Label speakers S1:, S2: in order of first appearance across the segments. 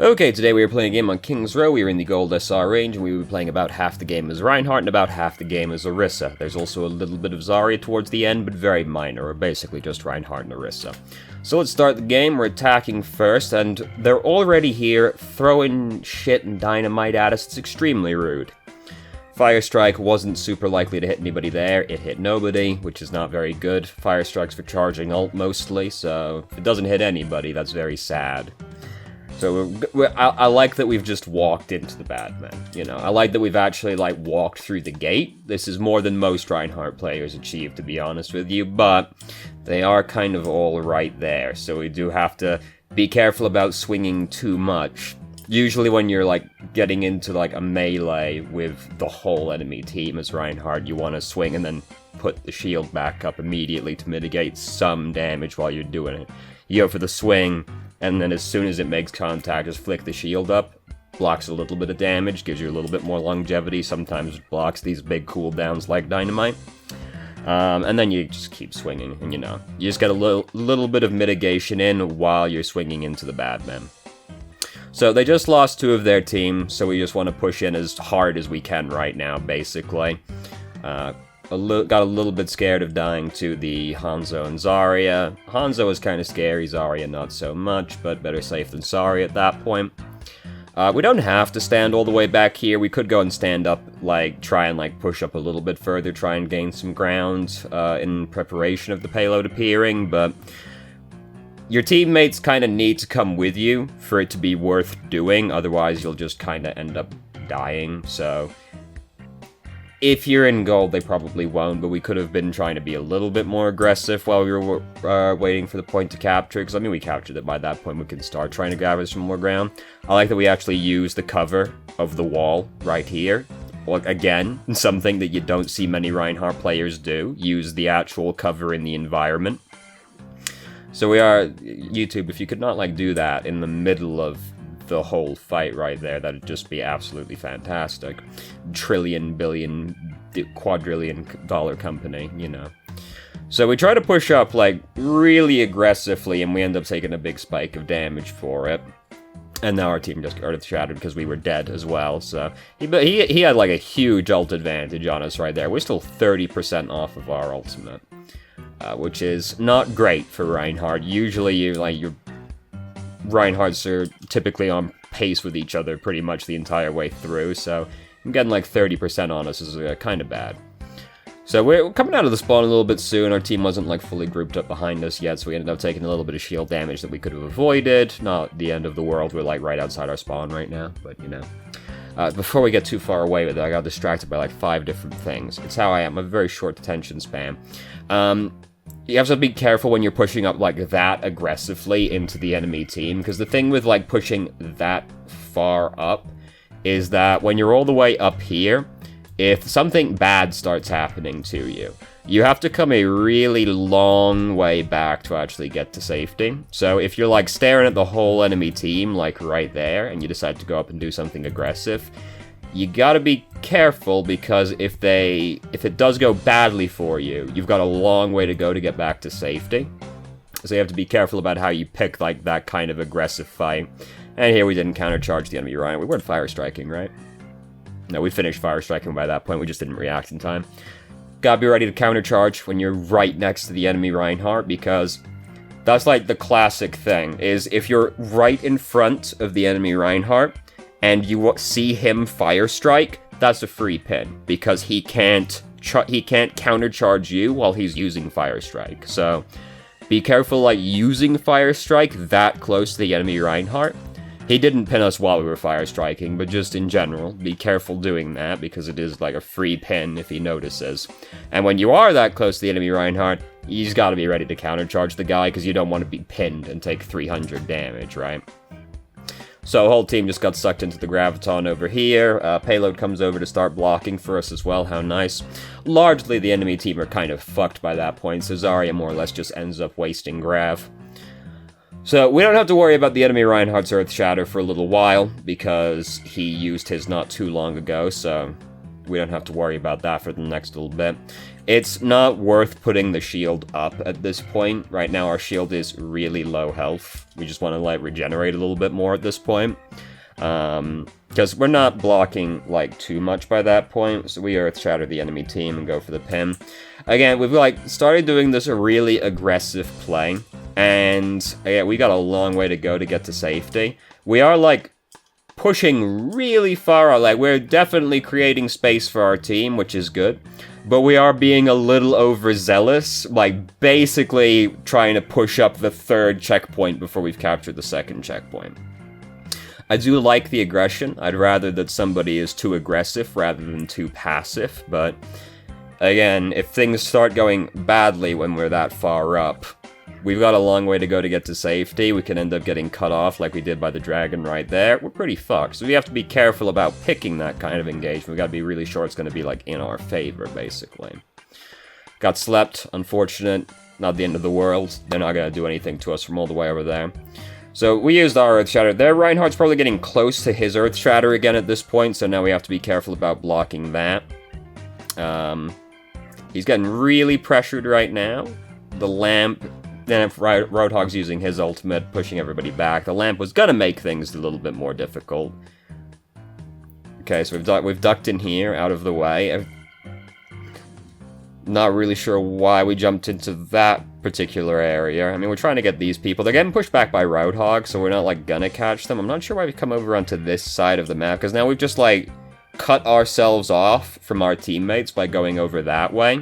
S1: Okay, today we are playing a game on King's Row. We are in the Gold SR range, and we will be playing about half the game as Reinhardt and about half the game as Orisa. There's also a little bit of Zarya towards the end, but very minor, or basically just Reinhardt and Orisa. So let's start the game. We're attacking first, and they're already here, throwing shit and dynamite at us. It's extremely rude. Fire Strike wasn't super likely to hit anybody there. It hit nobody, which is not very good. Fire Strike's for charging ult mostly, so if it doesn't hit anybody, that's very sad. So I like that we've just walked into the bad men, you know. I like that we've actually, like, walked through the gate. This is more than most Reinhardt players achieve, to be honest with you, but they are kind of all right there, so we do have to be careful about swinging too much. Usually when you're, like, getting into, like, a melee with the whole enemy team as Reinhardt, you want to swing and then put the shield back up immediately to mitigate some damage while you're doing it. You go for the swing, and then as soon as it makes contact, just flick the shield up, blocks a little bit of damage, gives you a little bit more longevity, sometimes blocks these big cooldowns like dynamite. And then you just keep swinging, and you know, you just get a little bit of mitigation in while you're swinging into the bad men. So they just lost 2 of their team, so we just want to push in as hard as we can right now, basically. Got a little bit scared of dying to the Hanzo and Zarya. Hanzo was kind of scary, Zarya not so much, but better safe than sorry at that point. We don't have to stand all the way back here. We could go and stand up, like, try and, like, push up a little bit further, try and gain some ground in preparation of the payload appearing, but your teammates kind of need to come with you for it to be worth doing, otherwise you'll just kind of end up dying, so if you're in gold, they probably won't, but we could have been trying to be a little bit more aggressive while we were waiting for the point to capture, because, I mean, we captured it by that point. We can start trying to gather some more ground. I like that we actually use the cover of the wall right here. Well, again, something that you don't see many Reinhardt players do. Use the actual cover in the environment. So we are... YouTube, if you could not, like, do that in the middle of the whole fight right there, that'd just be absolutely fantastic. Trillion, billion, quadrillion dollar company, you know. So we try to push up, like, really aggressively, and we end up taking a big spike of damage for it. And now our team just got shattered because we were dead as well, so... He had, like, a huge ult advantage on us right there. We're still 30% off of our ultimate. Which is not great for Reinhardt. Usually, your Reinhardts are typically on pace with each other pretty much the entire way through, so I'm getting like 30% on us is kind of bad. So we're coming out of the spawn a little bit soon. Our team wasn't like fully grouped up behind us yet, so we ended up taking a little bit of shield damage that we could have avoided. Not the end of the world. We're like right outside our spawn right now, but you know. Before we get too far away with it, I got distracted by like 5 different things. It's how I am. I have a very short attention span. You have to be careful when you're pushing up like that aggressively into the enemy team, because the thing with like pushing that far up is that when you're all the way up here, if something bad starts happening to you, you have to come a really long way back to actually get to safety. So if you're like staring at the whole enemy team like right there and you decide to go up and do something aggressive, you gotta be careful, because if it does go badly for you, you've got a long way to go to get back to safety. So you have to be careful about how you pick, like, that kind of aggressive fight. And here we didn't countercharge the enemy Ryan. We weren't fire striking, right? No, we finished fire striking by that point. We just didn't react in time. Gotta be ready to countercharge when you're right next to the enemy Reinhardt, because that's, like, the classic thing, is if you're right in front of the enemy Reinhardt, and you see him fire strike, that's a free pin, because he can't countercharge you while he's using fire strike. So be careful, like, using fire strike that close to the enemy Reinhardt. He didn't pin us while we were fire striking, but just in general, be careful doing that, because it is like a free pin if he notices. And when you are that close to the enemy Reinhardt, you just gotta be ready to countercharge the guy, because you don't want to be pinned and take 300 damage, right? So the whole team just got sucked into the Graviton over here. Payload comes over to start blocking for us as well. How nice. Largely, the enemy team are kind of fucked by that point, so Zarya more or less just ends up wasting Grav. So we don't have to worry about the enemy Reinhardt's Earth Shatter for a little while, because he used his not too long ago, so we don't have to worry about that for the next little bit. It's not worth putting the shield up at this point. Right now our shield is really low health. We just want to like regenerate a little bit more at this point. Because we're not blocking like too much by that point, so we Earth Shatter the enemy team and go for the pin. Again, we've like started doing this really aggressive play, and yeah, we got a long way to go to get to safety. We are like pushing really far out, like we're definitely creating space for our team, which is good, but we are being a little overzealous, like basically trying to push up the 3rd checkpoint before we've captured the 2nd checkpoint. I do like the aggression. I'd rather that somebody is too aggressive rather than too passive, but again, if things start going badly when we're that far up, we've got a long way to go to get to safety. We can end up getting cut off like we did by the dragon right there. We're pretty fucked, so we have to be careful about picking that kind of engagement. We've got to be really sure it's going to be like in our favor, basically. Got slept, unfortunate, not the end of the world. They're not going to do anything to us from all the way over there. So we used our Earth Shatter there. Reinhardt's probably getting close to his Earth Shatter again at this point, so now we have to be careful about blocking that. He's getting really pressured right now. The lamp, then if Roadhog's using his ultimate, pushing everybody back. The lamp was gonna make things a little bit more difficult. Okay, so we've ducked in here, out of the way. Not really sure why we jumped into that particular area. I mean, we're trying to get these people. They're getting pushed back by Roadhog, so we're not, like, gonna catch them. I'm not sure why we come over onto this side of the map, because now we've just, like, cut ourselves off from our teammates by going over that way.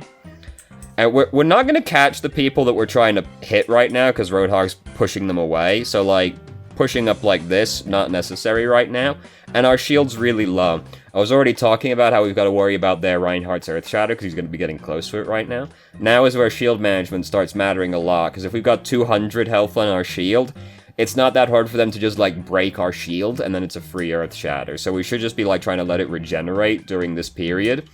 S1: And we're not gonna catch the people that we're trying to hit right now, because Roadhog's pushing them away. So, like, pushing up like this, not necessary right now. And our shield's really low. I was already talking about how we've got to worry about their Reinhardt's Earth Shatter, because he's going to be getting close to it right now. Now is where shield management starts mattering a lot, because if we've got 200 health on our shield, it's not that hard for them to just, like, break our shield, and then it's a free Earth Shatter. So we should just be, like, trying to let it regenerate during this period.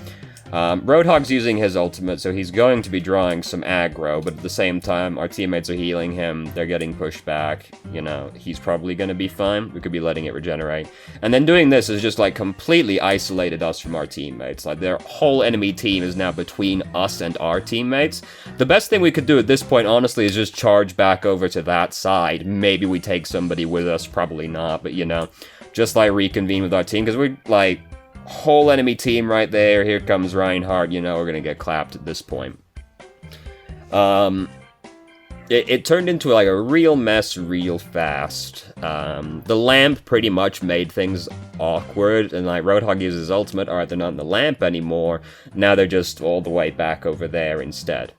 S1: Roadhog's using his ultimate, so he's going to be drawing some aggro, but at the same time, our teammates are healing him, they're getting pushed back, you know, he's probably gonna be fine, we could be letting it regenerate. And then doing this is just, like, completely isolated us from our teammates, like, their whole enemy team is now between us and our teammates. The best thing we could do at this point, honestly, is just charge back over to that side. Maybe we take somebody with us, probably not, but, you know, just, like, reconvene with our team, because we're, like, whole enemy team right there. Here comes Reinhardt. You know we're gonna get clapped at this point. It turned into like a real mess real fast. The lamp pretty much made things awkward, and like Roadhog uses his ultimate. Alright, they're not in the lamp anymore. Now they're just all the way back over there instead.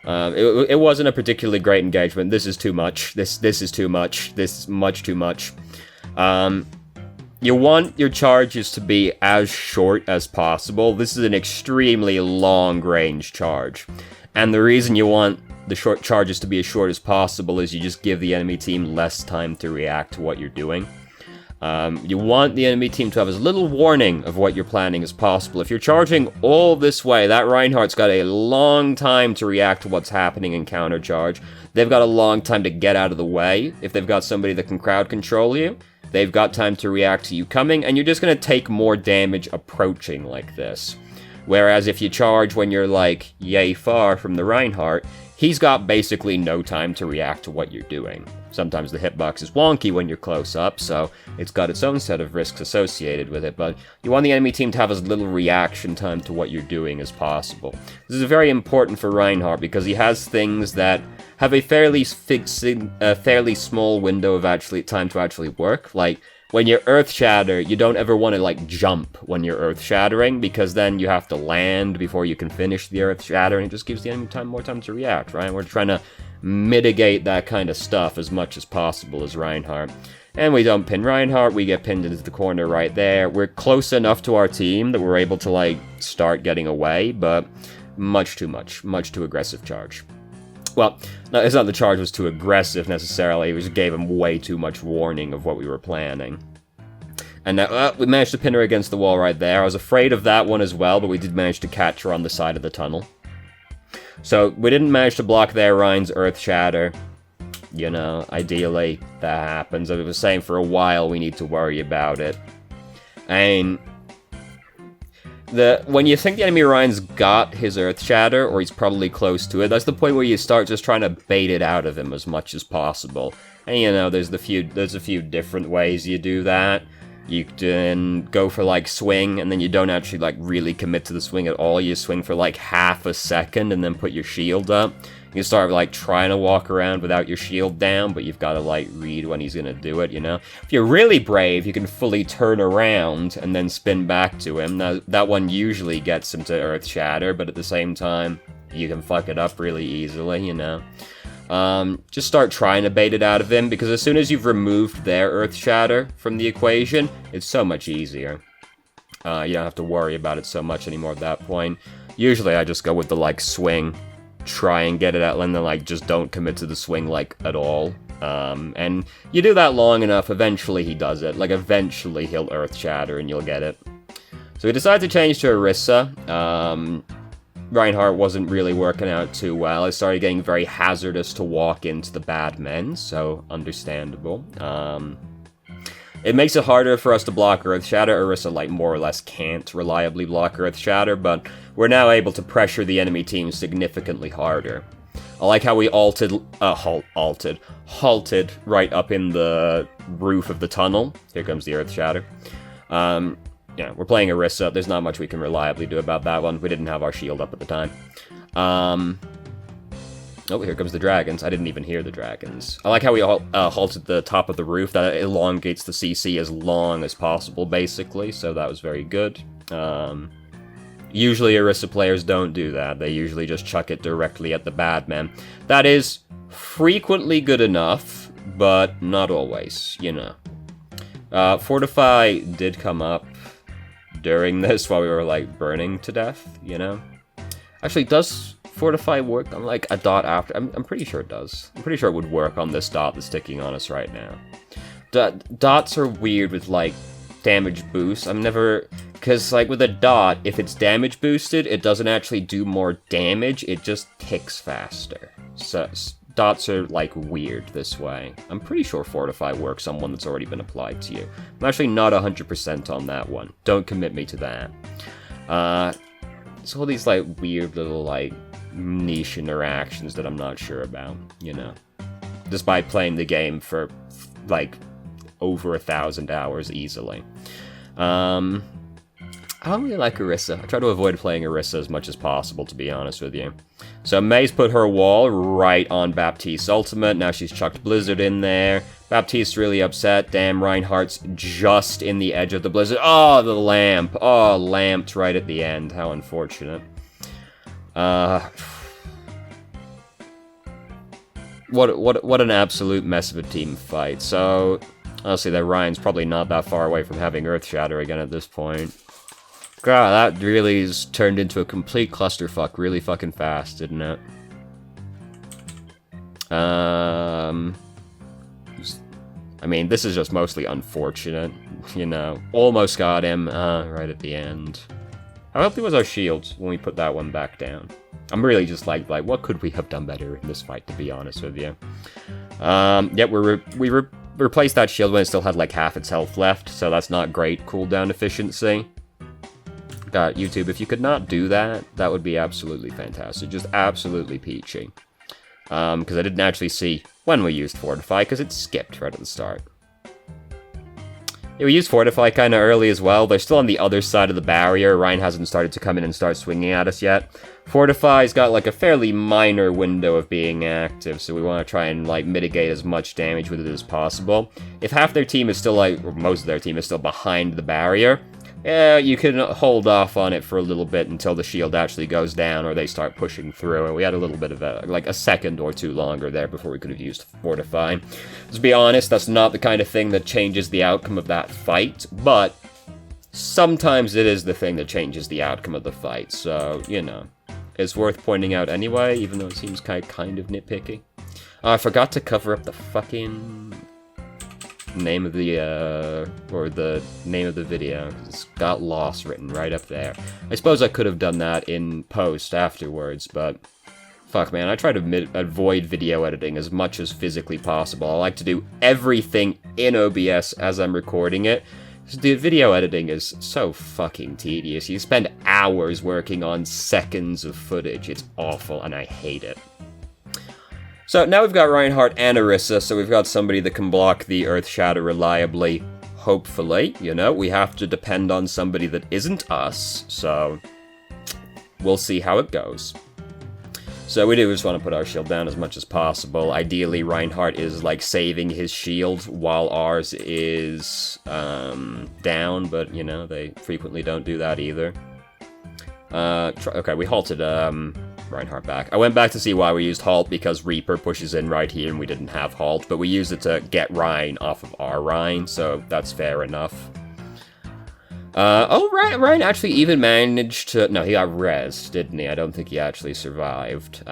S1: It wasn't a particularly great engagement. This is too much. This is too much. This is much too much. You want your charges to be as short as possible. This is an extremely long-range charge. And the reason you want the short charges to be as short as possible is you just give the enemy team less time to react to what you're doing. You want the enemy team to have as little warning of what you're planning as possible. If you're charging all this way, that Reinhardt's got a long time to react to what's happening and countercharge. They've got a long time to get out of the way. If they've got somebody that can crowd control you, they've got time to react to you coming, and you're just going to take more damage approaching like this. Whereas if you charge when you're, like, yay far from the Reinhardt, he's got basically no time to react to what you're doing. Sometimes the hitbox is wonky when you're close up, so it's got its own set of risks associated with it, but you want the enemy team to have as little reaction time to what you're doing as possible. This is very important for Reinhardt, because he has things that have a fairly small window of time to actually work. Like, when you're Earth Shatter, you don't ever want to, like, jump when you're Earth Shattering, because then you have to land before you can finish the Earth Shatter, and it just gives the enemy more time to react, right? We're trying to mitigate that kind of stuff as much as possible as Reinhardt. And we don't pin Reinhardt, we get pinned into the corner right there. We're close enough to our team that we're able to, like, start getting away, but much too aggressive charge. Well, no, it's not the charge was too aggressive necessarily, we just gave him way too much warning of what we were planning. And now, we managed to pin her against the wall right there. I was afraid of that one as well, but we did manage to catch her on the side of the tunnel. So, we didn't manage to block their Rein's Earth Shatter. You know, ideally, that happens. I was saying for a while we need to worry about it. And When you think the enemy Ryan's got his Earth Shatter, or he's probably close to it, that's the point where you start just trying to bait it out of him as much as possible. And you know, there's a few different ways you do that. You can go for like swing, and then you don't actually like really commit to the swing at all. You swing for like half a second and then put your shield up. You start like trying to walk around without your shield down, but you've got to like read when he's gonna do it, you know? If you're really brave, you can fully turn around and then spin back to him. Now, that one usually gets him to Earth Shatter, but at the same time, you can fuck it up really easily, you know? Just start trying to bait it out of him, because as soon as you've removed their Earth Shatter from the equation, it's so much easier. You don't have to worry about it so much anymore at that point. Usually I just go with the, like, swing, try and get it out, and then, like, just don't commit to the swing, like, at all. And you do that long enough, eventually he does it. Like, eventually he'll Earth Shatter and you'll get it. So we decided to change to Orisa. Reinhardt wasn't really working out too well. It started getting very hazardous to walk into the bad men, so understandable. It makes it harder for us to block Earth Shatter. Orisa, like, more or less can't reliably block Earth Shatter, but we're now able to pressure the enemy team significantly harder. I like how we halted right up in the roof of the tunnel. Here comes the Earth Shatter. Yeah, we're playing Orisa. There's not much we can reliably do about that one. We didn't have our shield up at the time. Oh, here comes the dragons. I didn't even hear the dragons. I like how we halted the top of the roof. That elongates the CC as long as possible, basically, so that was very good. Usually Orisa players don't do that. They usually just chuck it directly at the bad men. That is frequently good enough, but not always, you know. Fortify did come up during this while we were, like, burning to death, you know? Actually, does Fortify work on, like, a dot after? I'm pretty sure it does. I'm pretty sure it would work on this dot that's ticking on us right now. Dots are weird with, like, damage boost. I'm never... Because, like, with a dot, if it's damage boosted, it doesn't actually do more damage, it just ticks faster. So, dots are, like, weird this way. I'm pretty sure Fortify works on one that's already been applied to you. I'm actually not 100% on that one. Don't commit me to that. So all these, like, weird little, like, niche interactions that I'm not sure about, you know. Despite playing the game for, like, over 1,000 hours easily. I don't really like Orisa. I try to avoid playing Orisa as much as possible, to be honest with you. So May's put her wall right on Baptiste's ultimate. Now she's chucked Blizzard in there. Baptiste's really upset. Damn, Reinhardt's just in the edge of the Blizzard. Oh, the lamp. Oh, lamped right at the end. How unfortunate. What an absolute mess of a team fight. So, honestly, that Ryan's probably not that far away from having Earth Shatter again at this point. God, that really has turned into a complete clusterfuck really fucking fast, didn't it? I mean, this is just mostly unfortunate, you know. Almost got him, right at the end. How healthy was our shield when we put that one back down? I'm really just like, what could we have done better in this fight, to be honest with you? Yeah, we replaced that shield when it still had, like, half its health left, so that's not great cooldown efficiency. God, YouTube, if you could not do that, that would be absolutely fantastic. Just absolutely peachy. Because I didn't actually see when we used Fortify, because it skipped right at the start. Yeah, we used Fortify kind of early as well. They're still on the other side of the barrier. Ryan hasn't started to come in and start swinging at us yet. Fortify's got, like, a fairly minor window of being active, so we want to try and, like, mitigate as much damage with it as possible. If half their team is still, like, or most of their team is still behind the barrier, yeah, you can hold off on it for a little bit until the shield actually goes down or they start pushing through, and we had a little bit of a second or two longer there before we could have used Fortify. To be honest, that's not the kind of thing that changes the outcome of that fight, but sometimes it is the thing that changes the outcome of the fight, so, you know, it's worth pointing out anyway, even though it seems kind of nitpicky. I forgot to cover up the fucking name of the, or the name of the video. It's got lost written right up there. I suppose I could have done that in post afterwards, but fuck, man, I try to avoid video editing as much as physically possible. I like to do everything in OBS as I'm recording it, The video editing is so fucking tedious. You spend hours working on seconds of footage. It's awful, and I hate it. So now we've got Reinhardt and Orisa, so we've got somebody that can block the Earth Shatter reliably. Hopefully, you know, we have to depend on somebody that isn't us, so we'll see how it goes. So we do just want to put our shield down as much as possible. Ideally, Reinhardt is, like, saving his shield while ours is down, but, you know, they frequently don't do that either. Okay, we halted Reinhardt back. I went back to see why we used halt, because Reaper pushes in right here and we didn't have halt, but we used it to get Rein off of our Rein, so that's fair enough. Rein actually even managed to... No, he got rezzed, didn't he? I don't think he actually survived.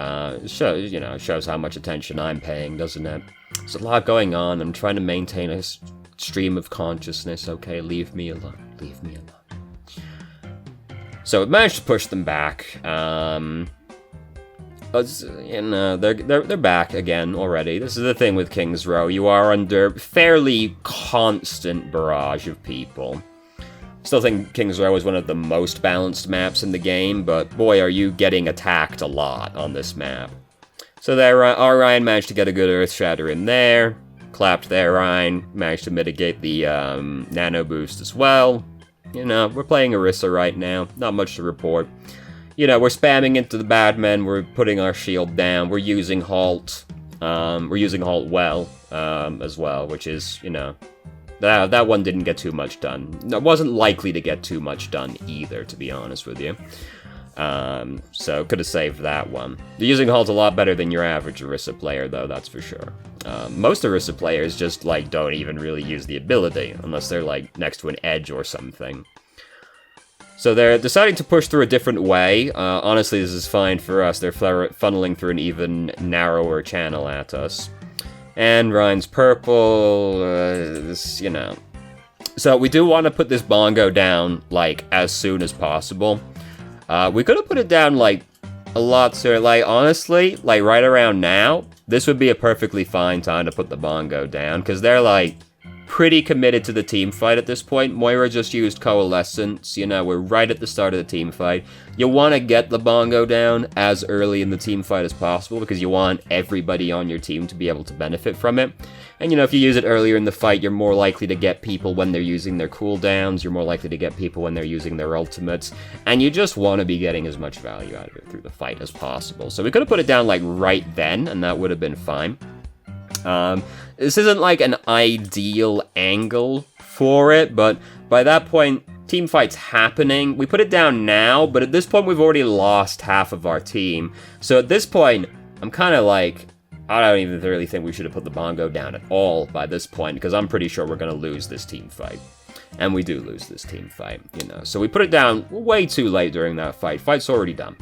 S1: Shows how much attention I'm paying, doesn't it? There's a lot going on. I'm trying to maintain a stream of consciousness. Okay, leave me alone. Leave me alone. So it managed to push them back. They're back again already. This is the thing with King's Row. You are under fairly constant barrage of people. Still think King's Row is one of the most balanced maps in the game, but boy, are you getting attacked a lot on this map. So there, our Ryan managed to get a good Earth Shatter in there. Clapped their Ryan, managed to mitigate the nano boost as well. You know, we're playing Orisa right now. Not much to report. You know, we're spamming into the bad men. We're putting our shield down. We're using halt. We're using halt well as well, which is, you know... That one didn't get too much done. It wasn't likely to get too much done either, to be honest with you. So could have saved that one. You're using halt a lot better than your average Orisa player, though, that's for sure. Most Orisa players just, like, don't even really use the ability, unless they're, like, next to an edge or something. So they're deciding to push through a different way. Honestly, this is fine for us. They're funneling through an even narrower channel at us. And Ryan's purple, you know. So we do want to put this bongo down, like, as soon as possible. We could have put it down, like, a lot sooner. Like, honestly, like, right around now, this would be a perfectly fine time to put the bongo down, because they're, like, pretty committed to the team fight at this point. Moira just used Coalescence, you know, we're right at the start of the team fight. You want to get the bongo down as early in the team fight as possible, because you want everybody on your team to be able to benefit from it. And, you know, if you use it earlier in the fight, you're more likely to get people when they're using their cooldowns, you're more likely to get people when they're using their ultimates, and you just want to be getting as much value out of it through the fight as possible. So we could have put it down, like, right then, and that would have been fine. This isn't like an ideal angle for it, but by that point, team fight's happening. We put it down now, but at this point, we've already lost half of our team. So at this point, I'm kind of like, I don't even really think we should have put the bongo down at all by this point, because I'm pretty sure we're going to lose this team fight. And we do lose this team fight, you know. So we put it down way too late during that fight. Fight's already done.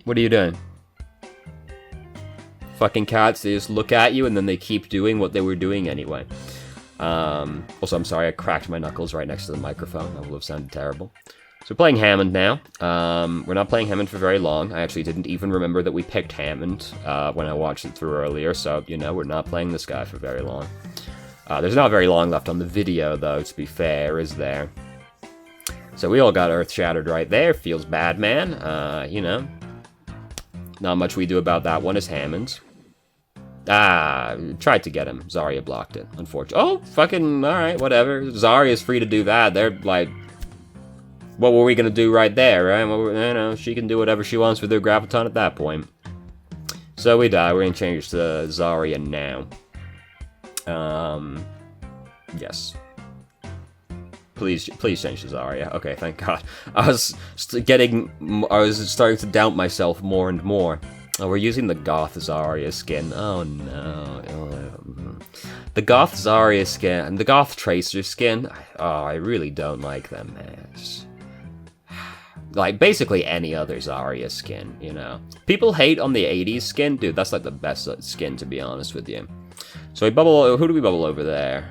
S1: What are you doing? Fucking cats, they just look at you and then they keep doing what they were doing anyway. Also, I'm sorry, I cracked my knuckles right next to the microphone. That will have sounded terrible. So we're playing Hammond now. We're not playing Hammond for very long. I actually didn't even remember that we picked Hammond when I watched it through earlier, so, you know, we're not playing this guy for very long. There's not very long left on the video, though, to be fair, is there? So we all got Earth Shattered right there. Feels bad, man. You know. Not much we do about that one is Hammond. Tried to get him. Zarya blocked it, unfortunately. Oh, fucking, alright, whatever. Zarya's free to do that. They're, like, what were we gonna do right there, right? Well, you know, she can do whatever she wants with her Graviton at that point. So we die. We're gonna change to Zarya now. Yes. Please change to Zarya. Okay, thank God. I was starting to doubt myself more and more. Oh, we're using the Goth Zarya skin. Oh no. The Goth Zarya skin and the Goth Tracer skin. Oh, I really don't like them, man. Like, basically any other Zarya skin, you know. People hate on the 80s skin. Dude, that's like the best skin, to be honest with you. So we bubble. Who do we bubble over there?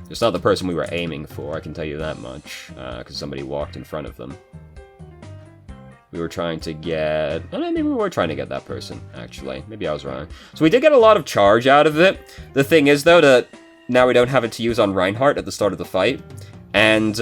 S1: It's not the person we were aiming for, I can tell you that much, because somebody walked in front of them. We were trying to get... Oh, maybe we were trying to get that person, actually. Maybe I was wrong. So we did get a lot of charge out of it. The thing is, though, to now we don't have it to use on Reinhardt at the start of the fight. And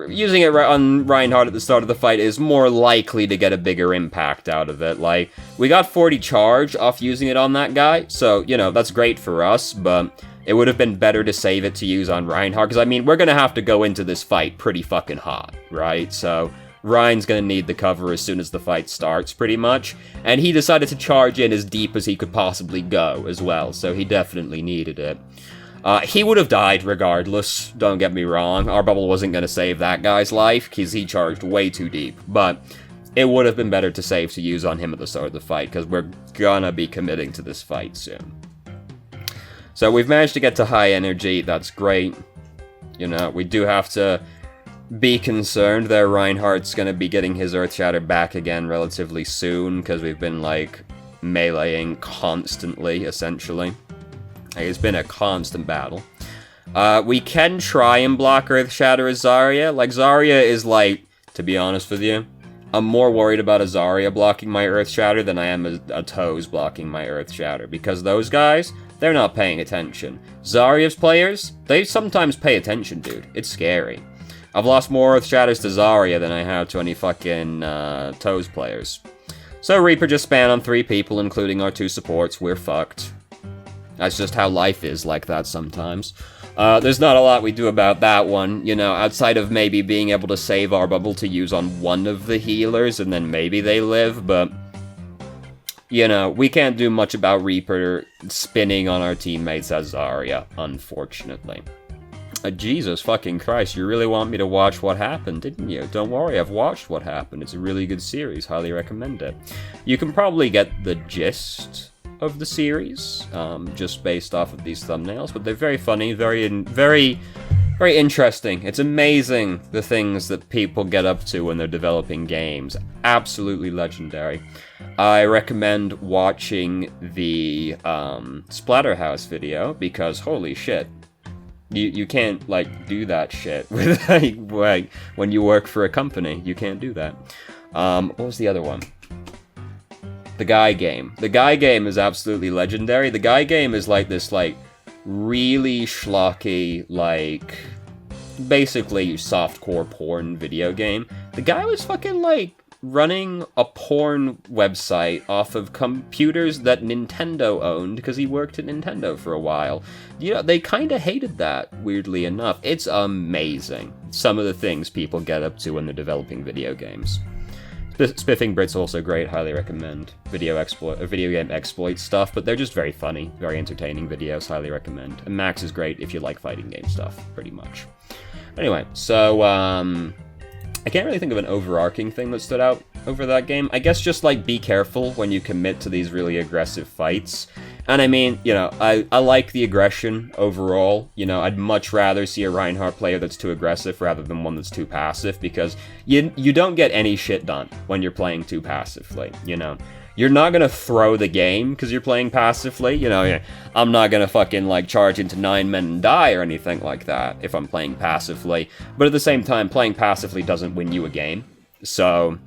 S1: using it on Reinhardt at the start of the fight is more likely to get a bigger impact out of it. Like, we got 40 charge off using it on that guy, so, you know, that's great for us, but it would have been better to save it to use on Reinhardt, because, I mean, we're gonna have to go into this fight pretty fucking hot, right? So, Ryan's gonna need the cover as soon as the fight starts, pretty much, and he decided to charge in as deep as he could possibly go, as well, so he definitely needed it. He would have died regardless, don't get me wrong. Our bubble wasn't going to save that guy's life, because he charged way too deep. But it would have been better to save to use on him at the start of the fight, because we're gonna be committing to this fight soon. So we've managed to get to high energy, that's great. You know, we do have to be concerned that Reinhardt's going to be getting his Earth Shatter back again relatively soon, because we've been, like, meleeing constantly, essentially. It's been a constant battle. We can try and block Earth Shatter as Zarya. Like, Zarya is, like, to be honest with you, I'm more worried about a Zarya blocking my Earth Shatter than I am a Toes blocking my Earth Shatter. Because those guys, they're not paying attention. Zarya's players, they sometimes pay attention, dude. It's scary. I've lost more Earth Shatters to Zarya than I have to any fucking Toes players. So Reaper just span on 3 people, including our 2 supports. We're fucked. That's just how life is like that sometimes. There's not a lot we do about that one, you know, outside of maybe being able to save our bubble to use on one of the healers, and then maybe they live, but, you know, we can't do much about Reaper spinning on our teammates as Zarya, unfortunately. Jesus fucking Christ, you really want me to watch what happened, didn't you? Don't worry, I've watched what happened. It's a really good series, highly recommend it. You can probably get the gist of the series, just based off of these thumbnails, but they're very funny, very interesting. It's amazing the things that people get up to when they're developing games. Absolutely legendary. I recommend watching the Splatterhouse video, because holy shit, you can't, like, do that shit with, like, when you work for a company. You can't do that. What was the other one? The Guy Game. The Guy Game is absolutely legendary. The Guy Game is like this, like, really schlocky, like, basically softcore porn video game. The guy was fucking, like, running a porn website off of computers that Nintendo owned, because he worked at Nintendo for a while. You know, they kinda hated that, weirdly enough. It's amazing, some of the things people get up to when they're developing video games. Spiffing Brit's also great, highly recommend. Video game exploit stuff, but they're just very funny, very entertaining videos, highly recommend. And Max is great if you like fighting game stuff, pretty much. Anyway, so, I can't really think of an overarching thing that stood out over that game. I guess just, like, be careful when you commit to these really aggressive fights. And I mean, you know, I like the aggression overall. You know, I'd much rather see a Reinhardt player that's too aggressive rather than one that's too passive, because you don't get any shit done when you're playing too passively, you know. You're not gonna throw the game because you're playing passively, you know. I'm not gonna fucking, like, charge into 9 men and die or anything like that if I'm playing passively. But at the same time, playing passively doesn't win you a game. So,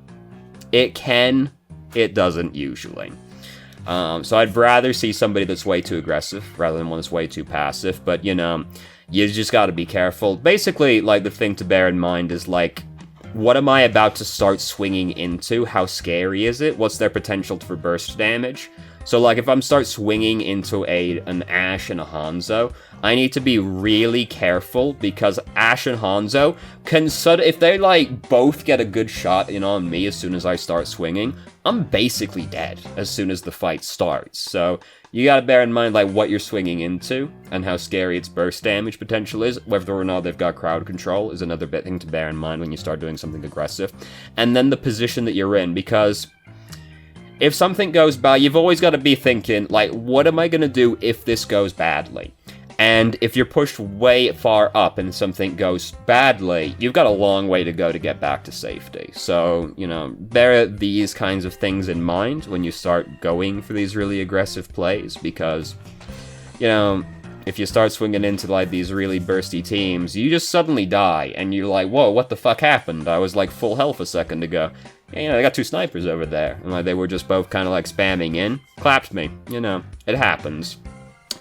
S1: it can, it doesn't usually. So I'd rather see somebody that's way too aggressive rather than one that's way too passive, but, you know, you just gotta be careful. Basically, like, the thing to bear in mind is, like, what am I about to start swinging into? How scary is it? What's their potential for burst damage? So, like, if I'm start swinging into an Ashe and a Hanzo, I need to be really careful, because Ashe and Hanzo can if they, like, both get a good shot in on me as soon as I start swinging, I'm basically dead as soon as the fight starts. So, you gotta bear in mind, like, what you're swinging into, and how scary its burst damage potential is. Whether or not they've got crowd control is another bit thing to bear in mind when you start doing something aggressive. And then the position that you're in, because if something goes bad, you've always got to be thinking, like, what am I going to do if this goes badly? And if you're pushed way far up and something goes badly, you've got a long way to go to get back to safety. So, you know, bear these kinds of things in mind when you start going for these really aggressive plays, because, you know, if you start swinging into, like, these really bursty teams, you just suddenly die, and you're like, whoa, what the fuck happened? I was, like, full health a second ago. And, you know, I got 2 snipers over there, and, like, they were just both kind of, like, spamming in. Clapped me, you know, it happens.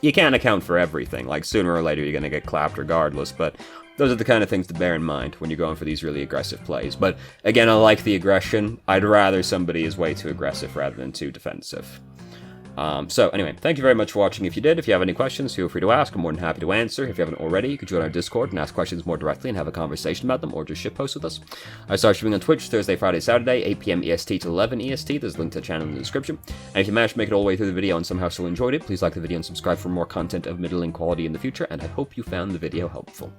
S1: you can't account for everything. Like, sooner or later you're going to get clapped regardless, but those are the kind of things to bear in mind when you're going for these really aggressive plays. But again, I like the aggression. I'd rather somebody is way too aggressive rather than too defensive. So anyway, thank you very much for watching. If you did, if you have any questions, feel free to ask. I'm more than happy to answer. If you haven't already, you can join our Discord and ask questions more directly and have a conversation about them, or just shitpost with us. I start streaming on Twitch Thursday, Friday, Saturday, 8 PM EST to 11 EST. There's a link to the channel in the description. And if you managed to make it all the way through the video and somehow still enjoyed it, please like the video and subscribe for more content of middling quality in the future, and I hope you found the video helpful.